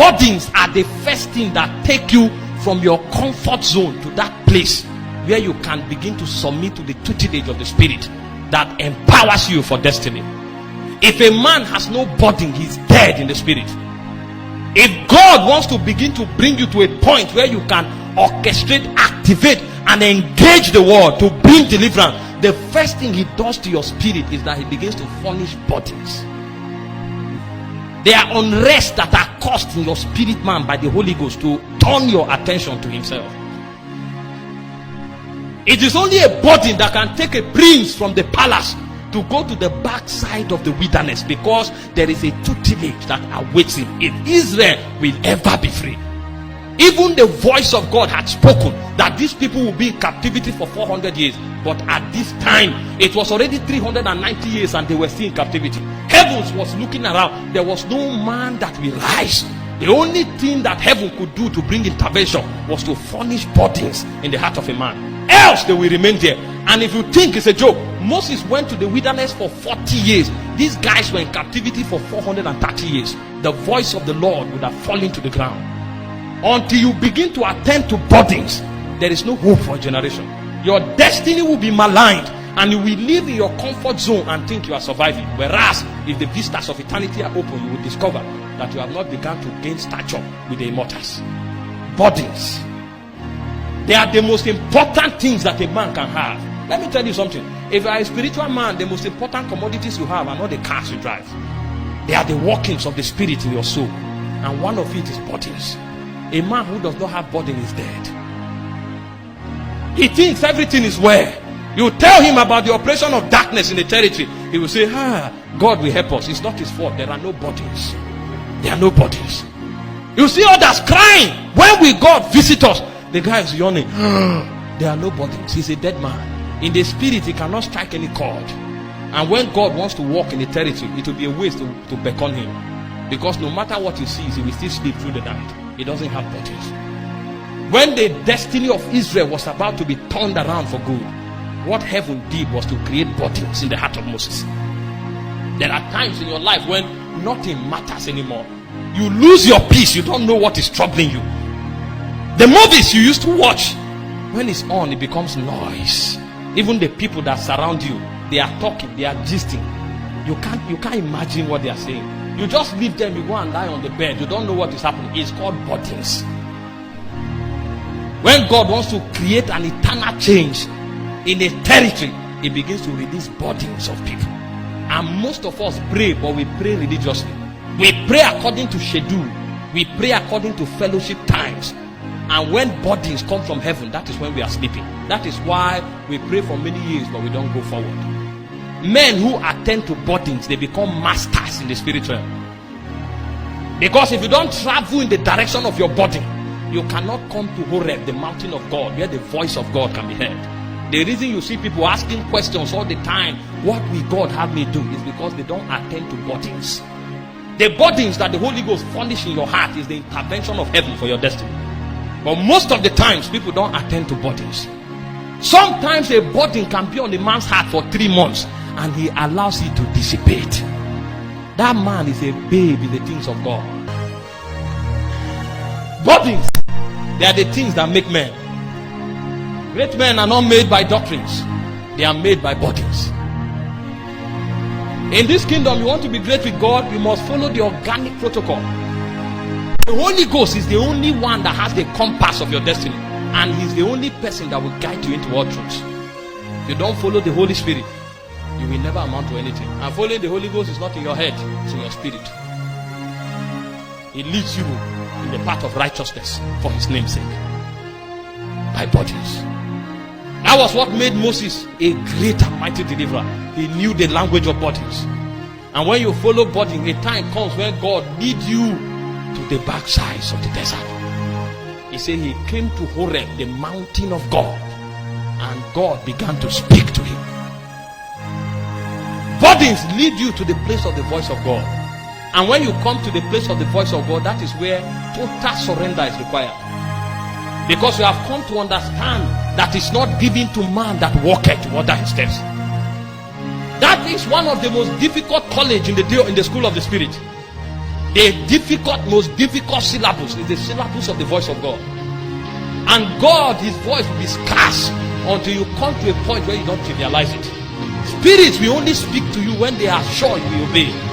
burdens are the first thing that take you from your comfort zone to that place where you can begin to submit to the tutelage of the Spirit that empowers you for destiny. If a man has no burden, he's dead in the Spirit. If God wants to begin to bring you to a point where you can orchestrate, activate, and engage the world to bring deliverance, the first thing he does to your spirit is that he begins to furnish burdens. There are unrest that are caused in your spirit man by the Holy Ghost to turn your attention to himself. It is only a burden that can take a prince from the palace to go to the backside of the wilderness, because there is a tutelage that awaits him if Israel will ever be free. Even the voice of God had spoken that these people will be in captivity for 400 years. But at this time, it was already 390 years and they were still in captivity. Heavens was looking around. There was no man that will rise. The only thing that heaven could do to bring intervention was to furnish burdens in the heart of a man. Else they will remain there. And if you think it's a joke, Moses went to the wilderness for 40 years. These guys were in captivity for 430 years. The voice of the Lord would have fallen to the ground. Until you begin to attend to burdens, there is no hope for a generation. Your destiny will be maligned, and you will live in your comfort zone and think you are surviving. Whereas if the vistas of eternity are open, you will discover that you have not begun to gain stature with the immortals. Burdens, they are the most important things that a man can have. Let me tell you something. If you are a spiritual man, the most important commodities you have are not the cars you drive. They are the workings of the Spirit in your soul, and one of it is burdens. A man who does not have burden is dead. He thinks everything is well. You tell him about the operation of darkness in the territory, he will say, God will help us. It's not his fault. There are no burdens. There are no burdens. You see others crying. When will God visit us? The guy is yawning. There are no burdens. He's a dead man. In the spirit, he cannot strike any chord. And when God wants to walk in the territory, it will be a waste to beckon him. Because no matter what he sees, he will still sleep through the night. He doesn't have burdens. When the destiny of Israel was about to be turned around for good, what heaven did was to create burdens in the heart of Moses. There are times in your life when nothing matters anymore. You lose your peace. You don't know what is troubling you. The movies you used to watch, when it's on, it becomes noise. Even the people that surround you, they are talking, they are gisting. You can't imagine what they are saying. You just leave them, you go and lie on the bed. You don't know what is happening. It's called burdens. When God wants to create an eternal change in a territory, he begins to release burdens of people. And most of us pray, but we pray religiously. We pray according to schedule. We pray according to fellowship times. And when burdens come from heaven, that is when we are sleeping. That is why we pray for many years, but we don't go forward. Men who attend to burdens, they become masters in the spiritual. Because if you don't travel in the direction of your burden, you cannot come to Horeb, the mountain of God, where the voice of God can be heard. The reason you see people asking questions all the time, what will God have me do, is because they don't attend to burdens. The burdens that the Holy Ghost furnish in your heart is the intervention of heaven for your destiny. But most of the times, people don't attend to burdens. Sometimes a burden can be on a man's heart for 3 months, and he allows it to dissipate. That man is a babe in the things of God. Burdens, they are the things that make men. Great men are not made by doctrines. They are made by burdens. In this kingdom, you want to be great with God, you must follow the organic protocol. The Holy Ghost is the only one that has the compass of your destiny, and he's the only person that will guide you into all truths. If you don't follow the Holy Spirit, you will never amount to anything. And following the Holy Ghost is not in your head, it's in your spirit. He leads you in the path of righteousness for his name's sake, by burdens. That was what made Moses a great and mighty deliverer. He knew the language of burdens. And when you follow burden, a time comes when God leads you to the backsides of the desert. He said he came to Horeb, the mountain of God, and God began to speak to him. Burdens lead you to the place of the voice of God. And when you come to the place of the voice of God, that is where total surrender is required. Because you have come to understand that it's not given to man that walketh to order his steps. That is one of the most difficult college in the school of the Spirit. The most difficult syllables is the syllables of the voice of God. And God, his voice will be scarce until you come to a point where you don't trivialize it. Spirits will only speak to you when they are sure you will obey.